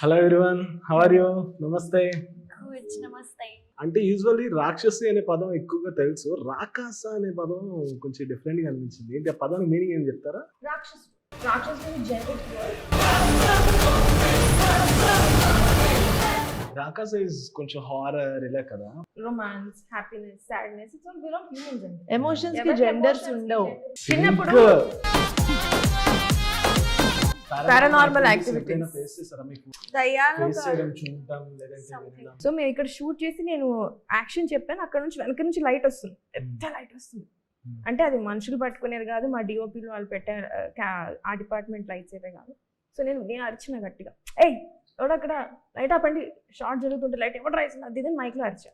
Hello everyone, how are you? నమస్తే. Good, namaste. అంటే usually రాక్షసి అనే పదం ఎక్కువగా తెలుసు. రాకాస అనే పదం కొంచెం డిఫరెంట్ గా అనిపించింది. ఏంటి ఆ పదానికి మీనింగ్ ఏం చెప్తారా? రాక్షస్ is a generic word. Rakasa is కొంచెం హారర్ ఇలా కదా. Romance, happiness, sadness, it's all belong humans అండి. ఎమోషన్స్ కి జెండర్స్ ఉండవు. చిన్నప్పుడు Paranormal activities. ఫేస్ చేసారా మీకు? దయ్యాలు ఫేస్ చేయడం చూడడం లేదంటే వినడం. సో మేము ఇక్కడ షూట్ చేసి నేను యాక్షన్ చెప్పాను, అక్కడ నుంచి వెనక నుంచి లైట్ వస్తుంది, పెద్ద లైట్ వస్తుంది. అంటే అది మనుషులు పట్టుకునేది కాదు, మా డిఓపీలు వాళ్ళు పెట్టారు, ఆ డిపార్ట్మెంట్ లైట్స్ అయితే కాదు. సో నేను అరిచిన గట్టిగా, ఏయ్ ఎవడక్కడ లైట్ ఆపండి, షార్ట్ జరుగుతుంటే లైట్ ఎవడు రాయిస్తుంది అది ఇది మైక్లో అరిచా.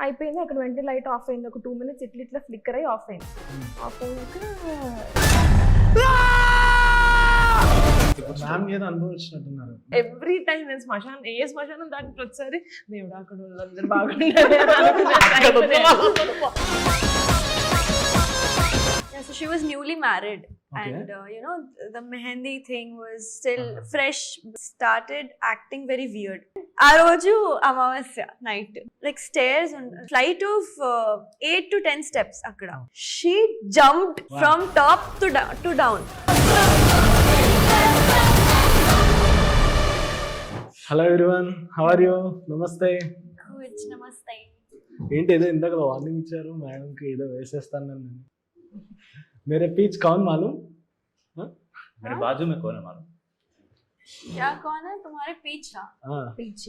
అయిపోయింది, అక్కడ వెంటనే లైట్ ఆఫ్ అయింది. ఒక 2 minutes ఇట్లా ఫ్లిక్కర్ అయ్యి ఆఫ్ అయింది. ఆఫ్ అయ్యాక మ్యామ్ ఏదో అనుభవించినట్టున్నారు. ఎవ్రీ టైం నేను శ్మశానం దాటి ప్రతిసారి దేవుడు అక్కడ వాళ్ళందరూ బాగుంటారు. Yeah, so she was newly married. Okay. And the mehendi thing was still fresh. Started acting very weird. ఆ రోజు అమావాస్య night, like stairs on flight of 8 to 10 steps అక్కడ. She jumped from top to down. Hello everyone, how are you? నమస్తే. Good, namaste. ఏంటి ఏదో ఇందాక warning ఇచ్చారు మేడంకి, ఏదో వేసేస్తాను నేను. मेरे पीछ कौन मालूम? मेरे बाजू में कौन है मालूम? क्या कौन है तुम्हारे पीछे? हाँ पीछ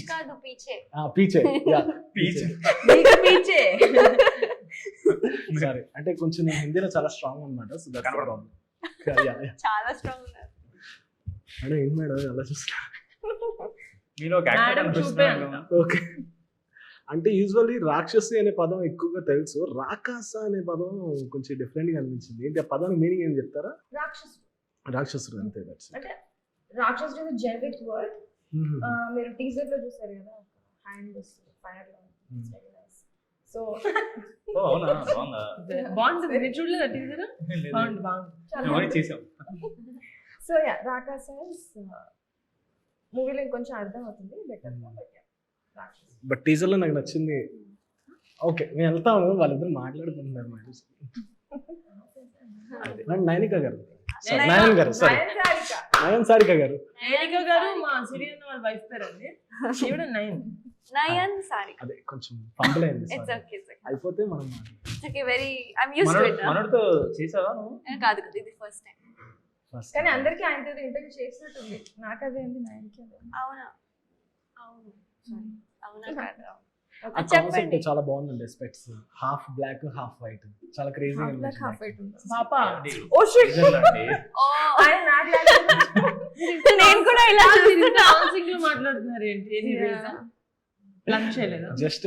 का दो पीछे. हाँ पीछे या पीछे. పీచే సరే, అంటే కొంచెం నేను హిందీలో చాలా స్ట్రాంగ్ అన్నమాట. So that's problem. చాలా స్ట్రాంగ్ ఉన్నారు. అంటే ఏంటి మేడం అలా చూస్తున్నా? మీరు ఒక యాక్టర్ మేడం అనిపిస్తున్నారు. ఓకే, అంటే యూజువల్లీ రాక్షసి అనే పదం ఎక్కువగా తెలుసు. రాకాస అనే పదం కొంచెం డిఫరెంట్ గా అనిపించింది. ఏంటి ఆ పదానికి మీనింగ్ ఏం చెప్తారా? రాక్షసుడు అంతే. దట్స్ అంటే రాక్షస్ ఇస్ a generic word. మీరు టీజర్ లో చూసారు కదా, హ్యాండ్ ఫైర్ లో. సో ఓ అవునా, బాగుందా? బాగుంటుంది. నేను చూడలేదు టీజర్. లేదు. బాగుంది. మేము చేసాం. సో యా, రాకాస మూవీలో ఇంకొంచెం అర్థం అవుతుంది బెటర్. బట్ టీజర్ లో నాకు నచ్చింది. ఓకే, మేము వెళ్తాము, వాళ్ళిద్దరు మాట్లాడుకుంటున్నారు మేడం. నయనిక గారు, నయన్ గారు, సారీ నయన్ సారిక గారు. నయనిక గారు మా సిరియన్ వాళ్ళ వైఫ్ పేరు అండి. ఈవిడ నయన్ సారీ. అదే కొంచెం ఫంబుల్ అయింది. It's okay, it's okay. అయిపోతే మనం It's okay, very I'm used to it. మనోడితో చేసావా నువ్వు? కాదు కదా, ఇది ఫస్ట్ టైం. ఫస్ట్ కానీ అందరికి ఆయనతో ఇంటర్వ్యూ చేసినట్టుంది. నాకు అదే అండి, నాయనకి అదే. అవునా? అవును. అవునా కాదు? ఆ కాన్సెప్ట్ చాలా బాగుందండి. Specs half black half white, చాలా క్రేజీగా హాఫ్ బ్లాక్ హాఫ్ అనిపించింది. వైట్ ఉంది. పాప ఓ షిట్, నిజంగానండి. ఆయన నాకు లాగా నేను కూడా ఇలా చూస్తున్నా. డాన్సింగ్ లో మాట్లాడుతున్నారు ఏంటి? Any reason? లంచ్ చేయలేదా? జస్ట్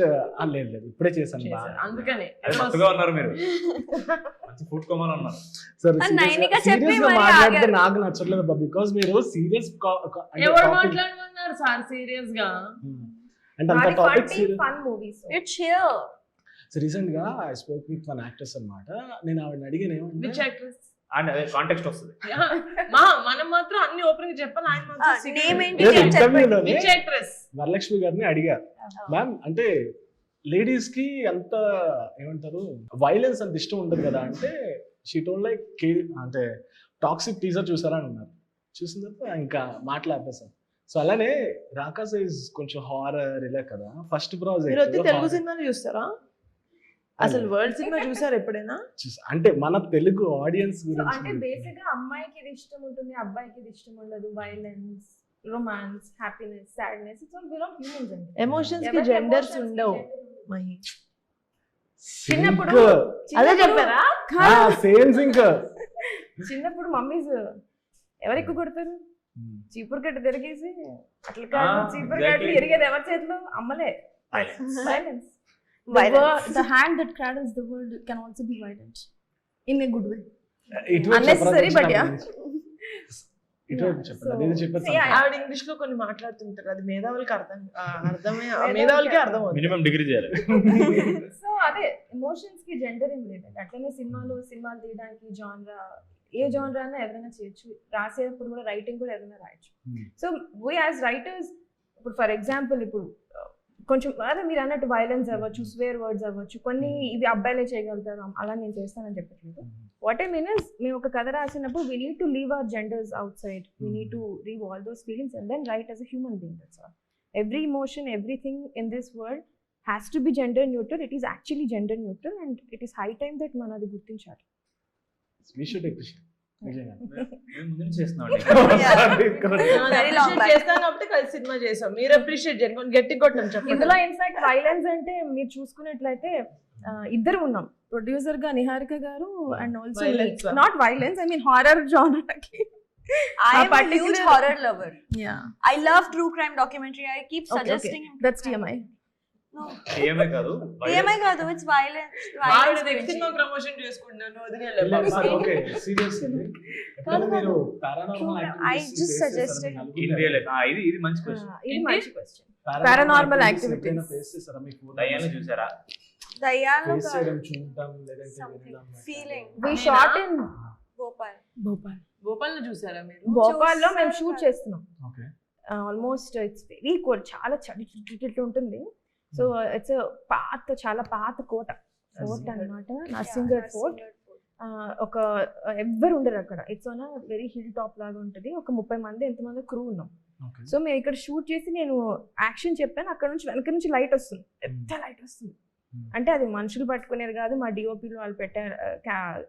లేదు లేదు, ఇప్పుడే చేశాను బాగా. అందుకని అదే మత్తుగా ఉన్నారు మీరు. మంచి ఫుడ్ కోమలు ఉన్నారు. సరే, నైనిక చెప్పి సీరియస్ గా మరి మాట్లాడితే ఆగారు. నాకు నచ్చట్లేదు బికాజ్ మీరు సీరియస్ ఎవరు మాట్లాడమన్నారు సార్ సీరియస్ గా? అంటే అంత topic serious. Fun movies. It's here. So recent గా I spoke with one actress అన్నమాట. నేను ఆవిడని అడిగాను విచ్ ఏమంటే యాక్ట్రెస్? అండ్ అదే కాంటెక్స్ట్ వస్తుంది. మనం మాత్రం అన్ని ఓపెన్ గా చెప్పాలి. ఆయన మాత్రం నేమ్ ఏంటి లేదు, చెప్పండి. ఇంటర్వ్యూలోనే విచ్ యాక్ట్రెస్? వరలక్ష్మి గారిని అడిగారు, మ్యామ్ అంటే లేడీస్ కి అంత ఏమంటారు వైలెన్స్ అంత ఇష్టం ఉండదు కదా అంటే, షీ టోల్డ్ లైక్ అంటే టాక్సిక్ టీజర్ చూసారా అని అన్నారు. చూసిన తర్వాత ఇంకా మాట్లాడేసాను. సో అలానే రాకాస ఇస్ కొంచెం హారర్ ఇలా కదా. ఫస్ట్ బ్రౌజ్ మీరు వచ్చి తెలుగు సినిమాలు చూస్తారా? అసలు వరల్డ్ సినిమా చూసారు ఎప్పుడైనా? అంటే మన తెలుగు ఆడియన్స్ అంటే గురించి బేసిక్ గా అమ్మాయికి ఇది ఇష్టం ఉంటుంది, అబ్బాయికి ఇది ఇష్టం ఉండదు. Violence, romance, happiness, sadness, it's all belong humans అండి. ఎమోషన్స్ కి జెండర్స్ ఉండవు. మహి చిన్నప్పుడు అదే చెప్పారా? Same sync. చిన్నప్పుడు మమ్మీస్ ఎవరు ఎక్కువ కొడతారు? చీపురు కట్ట తిరిగేసి అట్లా కాదు, చీపురు కట్టలు ఎరిగేది ఎవరి చేతిలో? అమ్మలే. Violence. The hand that cradles the world can also be violent in a good way. Unnecessary, but yeah. ఇటువంటి చెప్పండి, అదేదో చెప్పేది. ఆవిడ ఇంగ్లీష్ లో కొన్ని మాట్లాడుతుంటారు, అది మేధావులకి మేధావులకే అర్థం అవుతుంది. మినిమం డిగ్రీ చేయాలి. సో అదే ఎమోషన్స్ కి జెండర్ ఏం లేదండి. అట్లనే సినిమాలు తీయడానికి జానరా ఏ జానర్ అయినా ఎవరైనా చేయొచ్చు, రాసేటప్పుడు కూడా రైటింగ్ కూడా ఎవరైనా రాయొచ్చు. సో వీ యాజ్ రైటర్స్, ఇప్పుడు ఫర్ ఎగ్జాంపుల్ ఇప్పుడు కొంచెం అదే మీరు అన్నట్టు వైలెన్స్ అవ్వచ్చు, స్వేర్ వర్డ్స్ అవ్వచ్చు, కొన్ని ఇవి అబ్బాయిలే చేయగలుగుతారు అలా నేను చేస్తానని చెప్పట్లేదు. వాట్ ఐ మీన్ ఇస్, మేము ఒక కథ రాసినప్పుడు we need to leave our genders outside, we need to leave all those feelings and then write as a human being. That's all. Every emotion, everything in this world has to be gender neutral. It is actually gender neutral and it is high time that మనం అది గుర్తించాలి. We should appreciate. నిజంగా. మేము ముందు నుంచి చేస్తున్నాం Very long back. చేస్తాను కాబట్టి కలిసి సినిమా చేసాం. మీరు అప్రిషియేట్ చేయండి, గట్టి కొట్టం చెప్పండి. ఇందులో ఇన్ఫాక్ట్ వైలెన్స్ అంటే మీరు చూసుకున్నట్లయితే ఇద్దరు ఉన్నాం, ప్రొడ్యూసర్ గా Niharika garu and also Violence. Not violence, I mean horror జానర్కి. I am a huge horror lover. Yeah. I love true crime documentary. I keep suggesting him. That's TMI. No, ఏమే కాదు TMI కాదు, it's violence. ఆవిడ Violence cinema guరించి. Promotion చేసుకుంటాను okay serious ఎప్పుడైనా మీరు paranormal I just suggested. In real life ఇది మంచి question. ఇది ఏంటి? మంచి క్వశ్చన్. Paranormal activities. ఎప్పుడైనా ఫేస్ చేశారా మీకు? దయ్యాన్ని చూసారా? దయ్యాలు ఫేస్ చేయడం, చూడడం, లేదంటే something వినడం, feeling. We shot in Bhopal. Bhopal చూసారా మీరు? భోపాల్లో మేము చూసాను షూట్ కదా. చేస్తున్నాం. Okay almost it's very cold, చాలా చలి ఇట్లా ఉంటుంది. సో ఇట్స్ చాలా పాత కోట ఫోర్ట్ అన్నమాట, నర్సింగఢ్ ఫోర్ట్. ఒక ఎవ్వరు ఉండరు అక్కడ. It's on very hill top లాగా ఉంటుంది. ఒక 30 మంది ఎంతమంది క్రూ ఉన్నాం. ఓకే సో మేము ఇక్కడ షూట్ చేసి నేను యాక్షన్ చెప్పాను, అక్కడ నుంచి వెనక నుంచి లైట్ వస్తుంది, పెద్ద లైట్ వస్తుంది. అంటే అది మనుషులు పట్టుకునేది కాదు, మా డిఓపీలు వాళ్ళు పెట్టారు,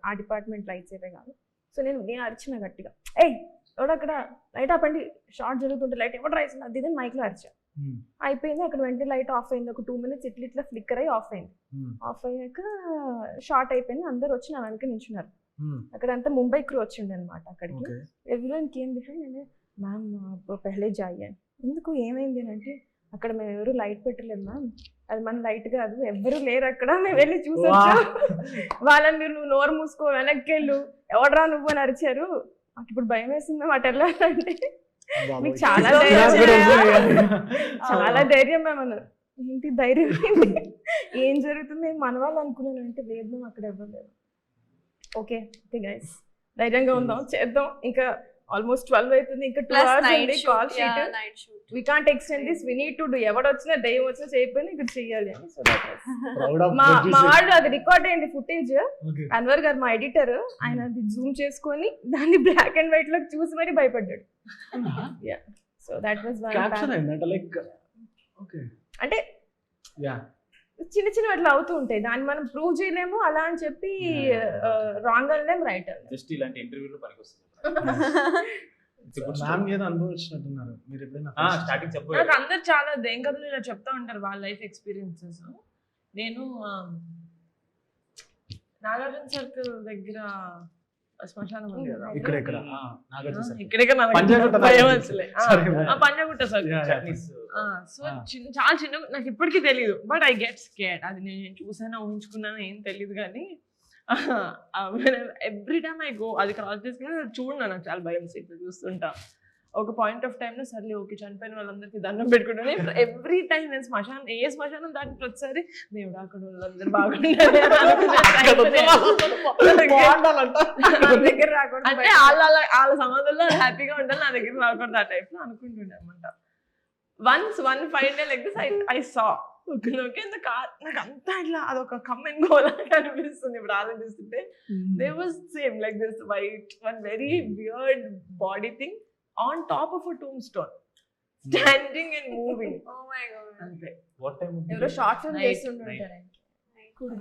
ఆ డిపార్ట్మెంట్ లైట్స్ అయితే కాదు. సో నేను అరిచిన గట్టిగా, ఏయ్ ఎవడక్కడ లైట్ ఆపండి, షార్ట్ జరుగుతుంటే లైట్ ఎవడు రాయిస్తుంది అది ఇదని మైక్లో అరిచా. అయిపోయింది, అక్కడ వెంటనే లైట్ ఆఫ్ అయింది. ఒక 2 minutes ఇట్లా ఫ్లిక్కర్ అయ్యి ఆఫ్ అయింది. ఆఫ్ అయ్యాక షార్ట్ అయిపోయింది. అందరు వచ్చి నా వెనక నించున్నారు. అక్కడ అంతా ముంబై క్రూ వచ్చిండే అనమాట అక్కడికి. Everyone came behind and ma'am పెహ్లే జాయి అని. ఎందుకు ఏమైంది అని అంటే, అక్కడ మేము ఎవరు లైట్ పెట్టలేదు మ్యామ్, అది మన లైట్ కాదు, ఎవ్వరు లేరు అక్కడ, మేము వెళ్ళి చూసొచ్చు. వాళ్ళని మీరు నువ్వు నోరు మూసుకో, వెనక్కి వెళ్ళు, ఎవడరా నువ్వు అని అరిచారు. మాకు ఇప్పుడు భయం వేసిందా మాట వెళ్ళాలంటే. మీకు చాలా చాలా ధైర్యం మ్యామ్ అన్నారు. ఏంటి ధైర్యం ఏంటి, ఏం జరుగుతుంది మన వాళ్ళు అనుకున్నాను అంటే, లేదు మేము అక్కడ ఇవ్వలేదు. ఓకే ఓకే గైస్, ధైర్యంగా ఉందాం, చేద్దాం. ఇంకా ఆల్మోస్ట్ 12 అవుతుంది, ఇంకా 2 Plus hours night ఉంది shoot. Call Yeah, sheet. night shoot. We can't extend this, we need to do. ఎవడు వచ్చినా దయ్యం వచ్చినా చేయకపోయినా ఇక్కడ చెయ్యాలి అని. సో మా వాళ్ళు అది రికార్డ్ అయింది ఫుటేజ్. అన్వర్ గారు మా ఎడిటర్, ఆయన అది జూమ్ చేసుకొని దాన్ని బ్లాక్ అండ్ వైట్ లో చూసి మరి భయపడ్డాడు. సో దట్ వాస్ క్యాప్షన్ అయిందంట లైక్. ఓకే అంటే యా చిన్న చిన్న అట్లా అవుతూ ఉంటాయి, దాన్ని మనం ప్రూవ్ చేయలేము అలా అని చెప్పి రాంగ్ అనలేం, రైట్ అనలేం. జస్ట్ ఇలాంటి ఇంటర్వ్యూలో పనికొస్తుంది. మ్యామ్ ఏదో అనుభవించినట్టున్నారు మీరు ఎప్పుడైనా? స్టార్టింగ్ నాకు చెప్పారు. అందరు చాలా దేం కథలు ఇలా చెప్తా ఉంటారు వాళ్ళ లైఫ్ ఎక్స్పీరియన్సెస్. నేను నాగార్జున సర్కిల్ దగ్గర శ్మశానం ఉంది కదా, ఇక్కడ ఇక్కడ నాగార్జున సార్ ఇక్కడే పంజాగుట్ట భయం అసలే. Sorry. Panjagutta circle. Chutneys. So చాలా చిన్న, నాకు ఇప్పటికీ తెలియదు, బట్ ఐ గెట్ స్కేర్డ్. అది నేను చూసాను, ఊహించుకున్నాను, ఏం తెలియదు. కానీ ఎవ్రీ టైమ్ ఐ గో, అది క్రాస్ చేసుకుని చూడండి, నాకు చాలా భయం ఇట్లా చూస్తుంటా. ఒక పాయింట్ ఆఫ్ టైంలో సర్లే ఓకే చనిపోయిన వాళ్ళందరికీ దండం పెట్టుకుంటాను. ఎవ్రీ టైం నేను శ్మశానం దాటి ప్రతిసారి దేవుడు అక్కడ వాళ్ళందరూ బాగుండాలి దగ్గర రాకూడదు, అంటే వాళ్ళ సమాధుల్లో హ్యాపీగా ఉండాలి, నా దగ్గర రాకూడదు ఆ టైప్ లో అనుకుంటుండే అనమాట. Once one fine day like this I saw. Okay నాకు అంతా ఇట్లా అదొక కమెంట్ గోలా అనిపిస్తుంది ఇప్పుడు ఆలోచిస్తుంటే. They was same like this white one very weird body thing on top of a tombstone, standing and moving. Oh my god. అంతే. What time? ఎవరో short film Night, చేస్తుంటారు.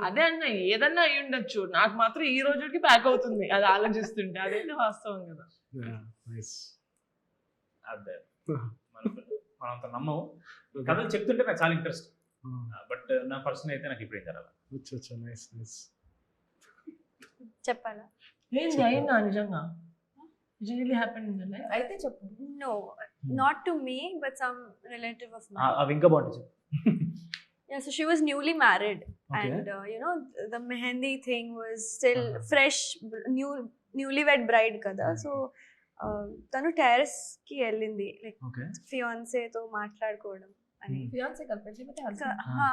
అదే అన్న, ఏదన్నా అయి ఉండొచ్చు, నాకు మాత్రం ఈ రోజుకి బ్యాక్ అవుతుంది అది ఆలోచిస్తుంటే. అదైతే వాస్తవం కదా. అదే మనం అంత నమ్మవు. కథలు చెప్తుంటే నాకు చాలా ఇంట్రెస్ట్, బట్ నా పర్సన్ అయితే నాకు ఇప్పుడు జరగాలి. చెప్పాలా? ఏంది అయిందా నిజంగా? Really happen in the life? అయితే చెప్పు. No, not to me, but some relative of mine. అవి ఇంకా బాగుంటుంది. Yeah, so she was newly married, Okay. and you know, the mehendi thing was still fresh, newlywed bride kada. So tanu terrace ki ellindi, like fiance తో మాట్లాడుకోవడం అని. ఫియాన్సే కలిపి Ha,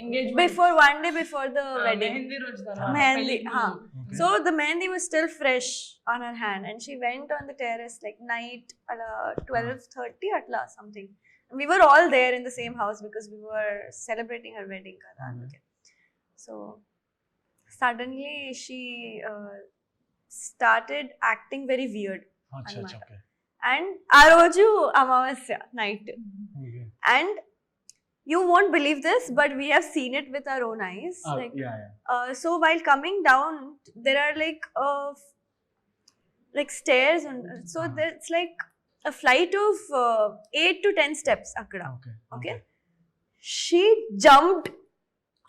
Engagement. Before, one day before the wedding. Mehndi రోజు తర్వాత Mehendi, పెళ్లికి huh. ముందు. So the mehendi was still fresh on her hand, and she went on the terrace like night 12:30 atla something. We were all there in the same house because we were celebrating her wedding kada anduke. So suddenly she started acting very weird, అచ్చా అచ్చా okay and aa roju amavasya night, okay and you won't believe this, but we have seen it with our own eyes. Like yeah yeah so while coming down, there are like stairs, and so it's like a flight of 8 to 10 steps akkada. Okay Okay, she jumped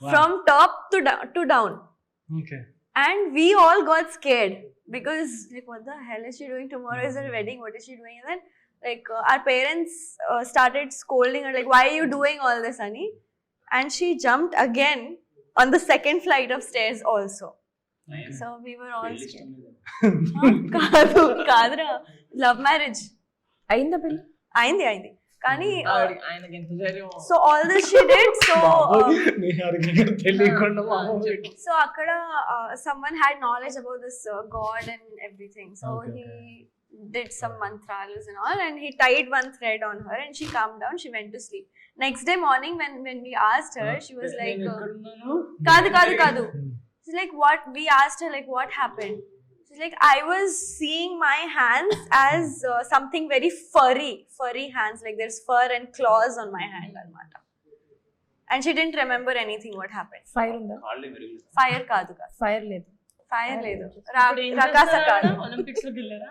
Wow. from top to down, okay and we all got scared because like, what the hell is she doing? Tomorrow is her wedding, what is she doing? And then like our parents started scolding her like, why are you doing all this, Annie? And she jumped again on the second flight of stairs also. So we were all scared. Kadra, love marriage. అయిందా పెళ్ళి? Aindi. Kani, ఆయనకి ఎంత ధైర్యం. so all this she did, so తెలియకుండా so akkada someone had knowledge about this god and everything, so Okay, he did some mantralas and all, and he tied one thread on her, and she calmed down, she went to sleep. Next day morning when we asked her, she was like kadu. She's like, what? We asked her like, what happened? She's like, I was seeing my hands as something very furry hands, like there's fur and claws on my hand anamata. And she didn't remember anything what happened. Fire ఉందా? కాళ్ళే మెరుగులు. Fire కాదు. Fire లేదు. Fire లేదు. ఇప్పుడు ఏం Rakasa చేస్తారా? కాదు. ఒలింపిక్స్ లోకి వెళ్ళారా?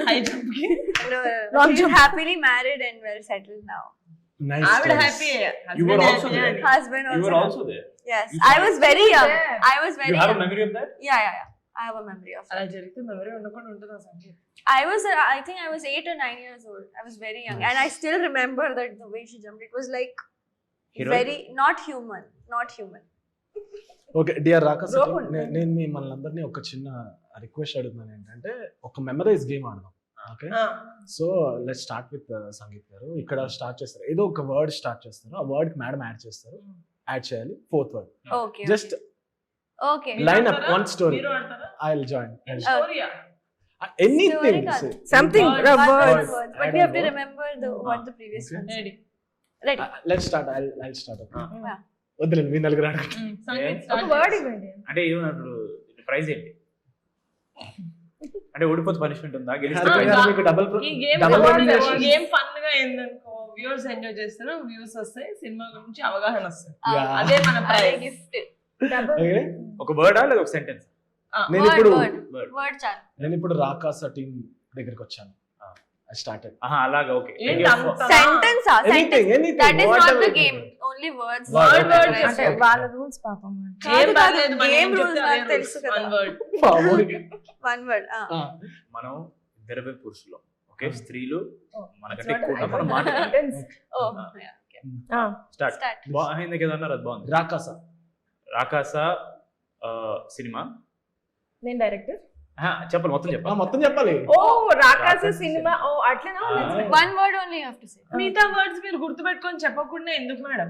హై జంప్ కి. No, Long she's jump. happily married and well settled now. ఆవిడ happy. You were also there. Husband You were also. also there. Yes, You I saw was it. very young. there. I was You very have a young. memory of that? Yeah. I have a memory of it. అలా జరిగితే memory ఉండకుండా ఉంటుంది ఆ సంగీతం. I think I was 8 or 9 years old. I was very young, and I still remember that the way she jumped. It was like Heroic? very not human. Okay dear Rakasa Broken. నేను మిమ్మల్ని అందరినీ ఒక చిన్న request అడుగుతున్నాను ఏంటంటే ఒక memorise game ఆడదాం. Okay so let's start with sangeet గారు. ఇక్కడ స్టార్ట్ చేస్తారు, ఏదో ఒక వర్డ్ స్టార్ట్ చేస్తారు, ఆ వర్డ్ కి మేడం యాడ్ చేస్తారు, యాడ్ చేయాలి 4th word. Okay. Just Okay. Line up one story. మీరు ఆడతారా? ఐ విల్ జాయిన్ స్టోరీయా? Anything. Story something Word. One word, Words. words. But Add we a have to word. remember what the previous Okay. one. Ready. Ready. Let's start. I start. Yeah. వద్దులేండి మీ నలుగురు ఆడకండి. సంగీత్ ఒక start. Word ఇవ్వండి. అంటే ఏమన్నప్పుడు praise ఏంటి? అంటే ఓడిపోతే punishment ఉందా? గెలిస్తే హరిక prize? గారు మీకు డబుల్ ఈ గేమ్ డబుల్ గేమ్ ఫన్ గా ఏందనుకో, వ్యూవర్స్ ఎంజాయ్ చేస్తారు, వ్యూస్ వస్తాయి, సినిమా గురించి అవగాహన వస్తుంది. Yeah. అదే మన అదే ప్రైజ్. gift. ఒక వర్డా లేదా ఒక సెంటెన్స్? నేను Word, ఇప్పుడు word చాలు. నేను ఇప్పుడు రాకాస టీం దగ్గరికి వచ్చాను. ఐ స్టార్టెడ్ అలాగా ఓకే. ఏంటి అంత Sentence. Anything That is not the whatever. game. Only words. Word, word. అంటే వాళ్ళ రూల్స్ పాపం. ఏం పర్లేదు, మన Game ఏం rules చెప్తే నాకు అదే తెలుసు rules. కదా. One word. One word. మనం ఇద్దరు పురుషులు, ఓకే, స్త్రీలు మనకంటే That's what ఎక్కువ I మనం మాట్లాడాలి. Oh. Ah. Yeah. Okay. Start. Start. బాగుంది కదా అన్నారు, అది బాగుంది. రాకాస రాకాస సినిమా. నేను డైరెక్టర్. చెప్పాలి, మొత్తం చెప్పాలి. మొత్తం చెప్పాలి. ఓ రాకాస రాకాస సినిమా. ఓ అట్లనా? One word only you have to say. మిగతా వర్డ్స్ మీరు గుర్తుపెట్టుకొని చెప్పకుండా ఎందుకు మేడం?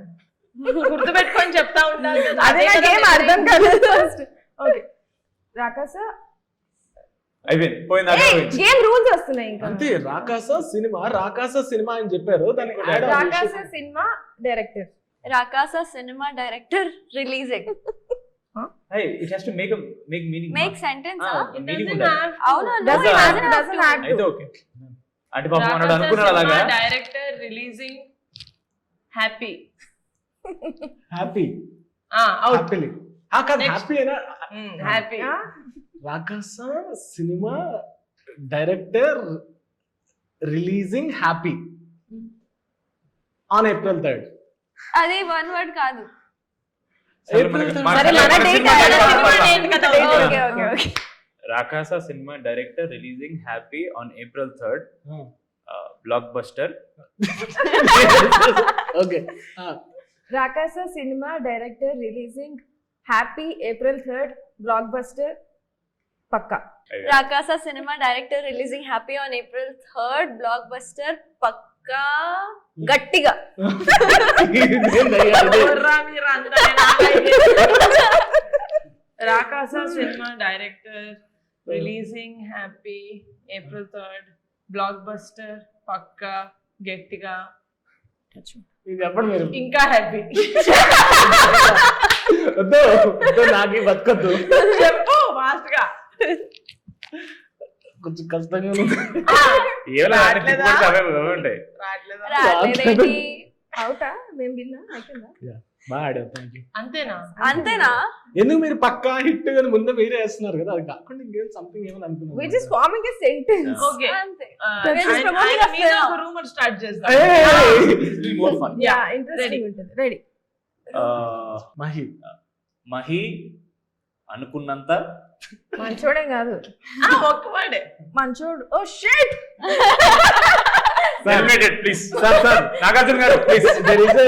గుర్తుపెట్టుకొని చెప్తా ఉంటారు కదా. అదే కదా నాకేం memory. అర్థం కాలేదు ఫస్ట్. ఓకే రాకాస అయిపోయింది, పోయింది, అర్థమైంది. గేమ్ రూల్స్ వస్తున్నాయి ఇంకా. అంతే. రాకాస సినిమా అని చెప్పారు, దానికి add on రాకాస చేసి- cinema director. Rakasa cinema director releasing. Hey, it has to make meaning. Make sentence. Ah, Huh? It meaning doesn't ఉండాలి. have to. అవునా? No, Doesn't it have doesn't to, have doesn't to. have to. అయితే ఓకే. అంటే పాపం అన్నాడు రాకాస అనుకున్నాడు అలాగా. Cinema director releasing happy. Happy out. Happily. కాదు Next. హ్యాపీ అయినా. Happy. Rakasa cinema director releasing happy on April 3rd. అది one word కాదు. సరే, April మనకి- 3rd. మన- సరే, మన మన date సినిమా అడగండి. డైరెక్టర్ ఏంటి కదా? Okay. Rakasa cinema director releasing happy on April 3rd. Blockbuster. Okay. Rakasa cinema director releasing happy April 3rd blockbuster పక్కా. Rakasa cinema director releasing happy on April 3rd blockbuster పక్క. పక్కా గట్టిగా ఎవర్రా మీరు అంతా? నేను ఆగైతే. Rakasa cinema director, releasing happy April 3rd, blockbuster, పక్కా, గట్టిగా, ఇది చెప్పండి మీరు. ఇంకా హ్యాపీ. వద్దు వద్దు, నాకు బతకొద్దు, చెప్పు ఫాస్ట్ గా. కొంచెం కష్టంగా ఉంది. రావట్లేదా? ఉంటాయి. రావట్లేదా? రాలేదేంటి? అవుటా మేము విన్నా అయిపోయిందా? బాగా ఆడారు, థ్యాంక్ యూ. అంతేనా? అంతేనా? ఎందుకు మీరు పక్కా హిట్ అని ముందే మీరే వేస్తున్నారు కదా, అది కాకుండా ఇంకేం సంథింగ్ ఏమని We just అనుకున్నాను. forming a sentence. ఓకే. అంతే. ఆయన promoting a మీద film. ఒక రూమర్ స్టార్ట్ చేస్తాం. More fun. Yeah, interesting ఉంటుంది. Ready. మహి మహి అనుకున్నంత మంచోడే కాదు, ఒక్క వాడే. మంచోడు. Oh shit. Please sir Nagarjuna garu please. there is a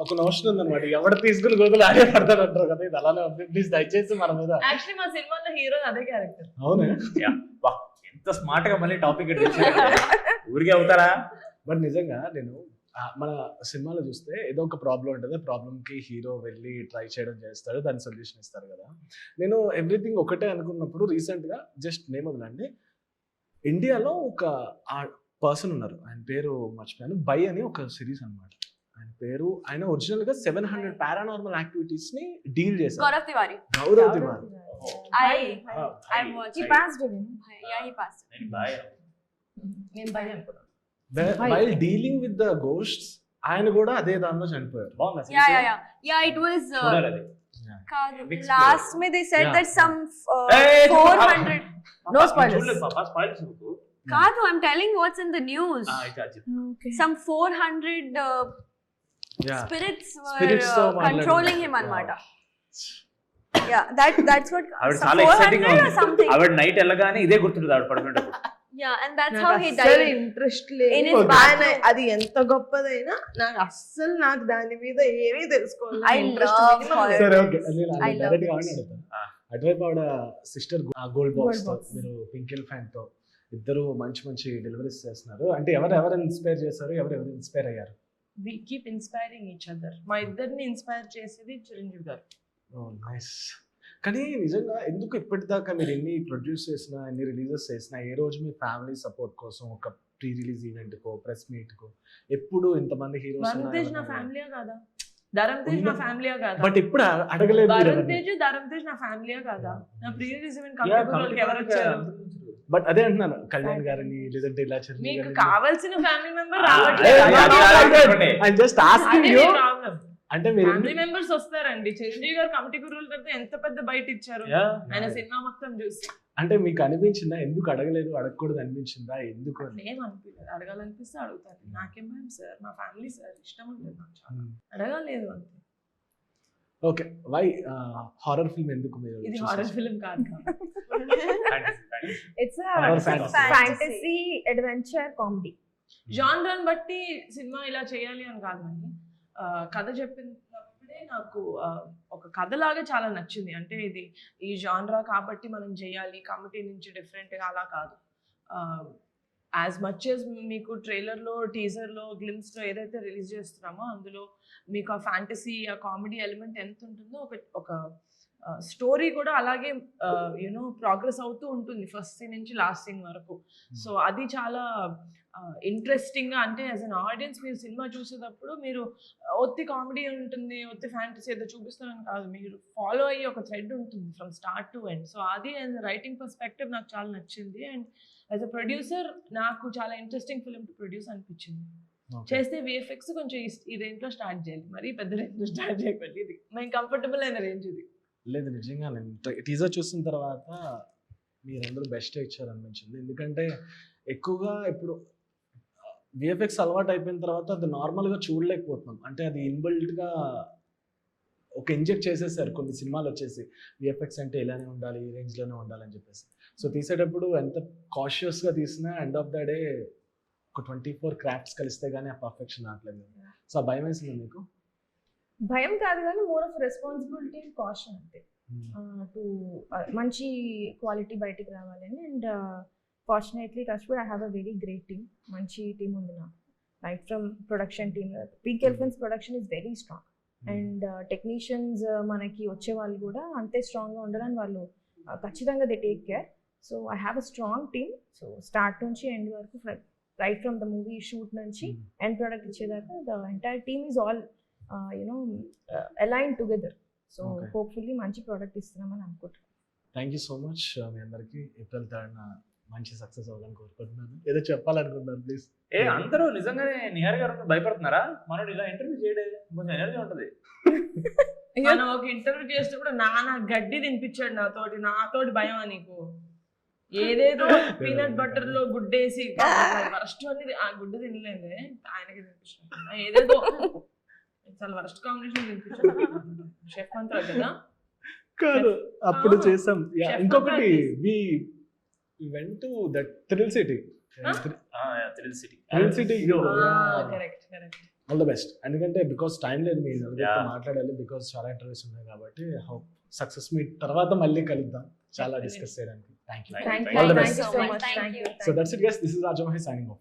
ఒక నోషన్ ఉందన్నమాట, ఎవరు తీసుకుని గోగులు ఆడే పడతారు అంటారు కదా, ఇది అలానే ఉంది. ప్లీజ్ దయచేసి మన మీద. యాక్చువల్లీ మా సినిమాలో హీరో అదే క్యారెక్టర్. అవునే, ఎంత స్మార్ట్ గా మళ్ళీ టాపిక్ ఊరికే అవుతారా? బట్ నిజంగా నేను మన సినిమాలో చూస్తే ఏదో ఒక ప్రాబ్లం ఉంటుంది, ప్రాబ్లం కి హీరో వెళ్ళి ట్రై చేయడం చేస్తాడు, దాని సొల్యూషన్ ఇస్తారు కదా. నేను ఎవ్రీథింగ్ ఒకటే అనుకున్నప్పుడు రీసెంట్ గా జస్ట్ నేమ్ వదలండి, ఇండియాలో ఒక పర్సన్ ఉన్నారు, ఆయన పేరు మర్చిపోయాను, బై అని ఒక సిరీస్ అన్నమాట. ఆయన పేరు, ఆయన ఒరిజినల్ గా 700 పారానార్మల్ యాక్టివిటీస్ ని డీల్ చేశారు. Gaurav Tiwari. Gaurav Tiwari. I'm watching. He passed away. Yeah, he passed. నేను బాయ్ నేను భయం అనుకున్నాను. While dealing with the ghosts ఆయన కూడా అదే దానిలో చనిపోయారు. బాగుంది Yeah, it was చూడాలి అది. Mixed last में they said Yeah. that some Hey, 400. No spoilers. చూడలేదు పాపా, spoilers ఎందుకు? Kadu, I'm telling you what's in the news. అయితే అది చెప్పు. Okay. Some 400 Yeah. spirits were Spirits తో controlling him anamata. Yeah, that's what. ఆవిడ some చాలా ఎక్సైటింగ్ గా 400 or ఉంది. something. ఆవిడ నైట్ వెళ్ళగానే ఇదే గుర్తుంటుంది ఆవిడ పడుకునేటప్పుడు. Yeah, and that's నాకు how he అస్సలు died. ఇంట్రెస్ట్ In లేదు. his ఆయన bathroom. అది ఎంత గొప్పదైనా నాకు దాని మీద ఏమీ తెలుసుకోవాలి. I interest love minimum horror. లేదు. సరే ఓకే, నేను I love డైరెక్ట్ గా books. అడుగుతాను. అటువైపు ఆవిడ సిస్టర్ గోల్డ్ బాక్స్ తో, Box. మీరు పింకిల్ ఫ్యాన్ తో ఇద్దరు మంచి మంచి డెలివరీస్ చేస్తున్నారు. అంటే ఎవరు ఇన్స్పైర్ చేశారు, ఎవరు ఇన్స్పైర్ అయ్యారు? We keep inspiring each other. మా ఇద్దరిని ఇన్స్పైర్ చేసేది చిరంజీవి గారు. నైస్. కానీ నిజంగా ఎందుకు ఇప్పటిదాకా మీరు ఎన్ని ప్రొడ్యూస్ చేసినా, ఎన్ని రిలీజెస్ చేసినా, ఏ రోజు మీ ఫ్యామిలీ సపోర్ట్ కోసం ఒక ప్రీ రిలీజ్ ఈవెంట్ కో, ప్రెస్ మీట్ కో, ఎప్పుడు ఇంతమంది వరుణ్ తేజ్ నా హీరోస్ ఫ్యామిలీయా కాదా? ధరమ్ తేజ్ నా ఫ్యామిలీయా కాదా? బట్ ఎప్పుడు అడగలేదు మీరు వరుణ్ ఎవరిని. తేజ్ ధరమ్ తేజ్ నా ఫ్యామిలీయా కాదా? నా pre release event Yeah, company ఎవరు వచ్చారు? బట్ అదే అంటున్నాను, కళ్యాణ్ గారిని లేదంటే ఇలా మీకు కావాల్సిన ఫ్యామిలీ మెంబర్ Ah, రావట్లేదు. జస్ట్ ఆస్కింగ్ అదే యూ. ప్రాబ్లం. అంటే మీరు ఫ్యామిలీ మెంబర్స్ వస్తారండి. చిరంజీవి గారు కమిటీ గురువుల తర్వాత ఎంత పెద్ద బయట ఇచ్చారు ఆయన సినిమా మొత్తం చూసి. అంటే మీకు అనిపించిందా, ఎందుకు అడగలేదు, అడగకూడదు అనిపించిందా, ఎందుకు అని? ఏం అనిపించలేదు. అడగాలనిపిస్తే అడుగుతాను. నాకేం భయం సార్, మా ఫ్యామిలీ సార్, ఇష్టం ఉంటుంది నాకు చాలా. అడగలేదు అంతే. ఓకే, వై హారర్ ఫిల్మ్ ఎందుకు మీరు ఇది choose హారర్ చేశారు? ఫిల్మ్ కాదు. It's a Horror fantasy. fantasy adventure comedy. జాన్రన్ బట్టి సినిమా ఇలా చేయాలి అని కాదు, అని కథ చెప్పినప్పుడే నాకు ఒక కథలాగా చాలా నచ్చింది. అంటే ఇది ఈ జాన్రా కాబట్టి మనం చేయాలి, కమిటీ నుంచి డిఫరెంట్గా అలా కాదు. యాజ్ మచ్ యాజ్ మీకు ట్రైలర్లో, టీజర్లో, గ్లిమ్స్లో ఏదైతే రిలీజ్ చేస్తున్నామో అందులో మీకు ఆ ఫ్యాంటసీ, ఆ కామెడీ ఎలిమెంట్ ఎంత ఉంటుందో ఒక స్టోరీ కూడా అలాగే యూనో ప్రోగ్రెస్ అవుతూ ఉంటుంది ఫస్ట్ సీన్ నుంచి లాస్ట్ సీన్ వరకు. సో అది చాలా ఇంట్రెస్టింగ్గా, అంటే యాజ్ అన్ ఆడియన్స్ మీరు సినిమా చూసేటప్పుడు మీరు ఒత్తి కామెడీ ఉంటుంది, ఒత్తి ఫ్యాంటసీ ఏదో చూపిస్తారని కాదు, మీరు ఫాలో అయ్యి ఒక థ్రెడ్ ఉంటుంది from start to end. So అది యాజ్ రైటింగ్ పర్స్పెక్టివ్ నాకు చాలా నచ్చింది. అండ్ యాజ్ అ ప్రొడ్యూసర్ నాకు చాలా ఇంట్రెస్టింగ్ ఫిలిం టు ప్రొడ్యూస్ అనిపించింది. చేస్తే విఎఫ్ఎక్స్ కొంచెం ఈ రేంజ్లో స్టార్ట్ చేయాలి, మరీ పెద్ద రేంజ్లో స్టార్ట్ చేయకండి. ఇది మేము కంఫర్టబుల్ అయిన రేంజ్ ఇది. లేదు నిజంగా నేను టీజర్ చూసిన తర్వాత మీరందరూ బెస్ట్ ఇచ్చారు అనిపించింది. ఎందుకంటే ఎక్కువగా ఇప్పుడు విఎఫ్ఎక్స్ అలవాటు అయిపోయిన తర్వాత అది నార్మల్గా చూడలేకపోతున్నాం. అంటే అది ఇన్బిల్ట్గా ఒక ఇంజెక్ట్ చేసేసారు కొన్ని సినిమాలు వచ్చేసి, విఎఫ్ఎక్స్ అంటే ఇలానే ఉండాలి, ఈ రేంజ్లోనే ఉండాలని చెప్పేసి. సో తీసేటప్పుడు ఎంత కాషియస్గా తీసినా ఎండ్ ఆఫ్ ద డే ఒక 24 క్రాఫ్ట్స్ కలిస్తే కానీ ఆ పర్ఫెక్షన్ రావట్లేదు. సో ఆ భయం వేసింది మీకు? భయం కాదు కానీ more of responsibility and caution అంతే. టు మంచి క్వాలిటీ బయటికి రావాలని. And fortunately touch wood I have a very great team. మంచి టీం ఉంది నాకు. Right from production team. Peak elephants production is very strong. And technicians మనకి వచ్చే వాళ్ళు కూడా అంతే స్ట్రాంగ్గా ఉండాలని వాళ్ళు ఖచ్చితంగా they take care. So I have a strong team. So start నుంచి ఎండ్ వరకు right from the movie shoot నుంచి ఎండ్ ప్రోడక్ట్ ఇచ్చేదాకా the entire team is all align together. So Okay. Hopefully మంచి ప్రోడక్ట్ ఇస్తున్నామని అనుకుంటున్నాను. థ్యాంక్ యూ సో మచ్ మీ అందరికి. April 3rd మంచి సక్సెస్ అవ్వాలని కోరుకుంటున్నాను. ఏదో చెప్పాలనుకుంటున్నాను ప్లీజ్. అందరూ నిజంగానే నిహార్ గారు భయపడుతున్నారా? మనోడు ఇలా ఇంటర్వ్యూ చేయడే కొంచెం ఎనర్జీ ఉంటది. మనం ఒక ఇంటర్వ్యూ చేసినప్పుడు నాన్న గడ్డి తినిపించాడు నాతోటి భయమా నీకు? ఏదేదో పీనట్ బటర్ లో గుడ్డేసి వరస్ట్ అనేది ఆ గుడ్డు తినలేదు ఆయనకి తినిపించాడు. ఏదేదో చాలా వరస్ట్ కాంబినేషన్ తినిపించాడు షెఫ్ అంతా కదా. కాదు అప్పుడు చేసాం. Chef ఇంకొకటి Andres. We went to that thrill city. Thrill city. Thrill city correct correct. All the best. ఎందుకంటే బికాస్ టైం లేదు మీ నలుగురితో Yeah. మాట్లాడాలి, బికాస్ చాలా ఇంటర్వ్యూస్ ఉన్నాయి కాబట్టి హోప్ సక్సెస్ మీట్ తర్వాత మళ్ళీ కలుద్దాం చాలా Definitely. డిస్కస్ చేయడానికి. Thank you. Thank Thank you. you. All the Thank best. you so much. Thank Thank you. you. So that's it guys, this is Rajamahai signing off.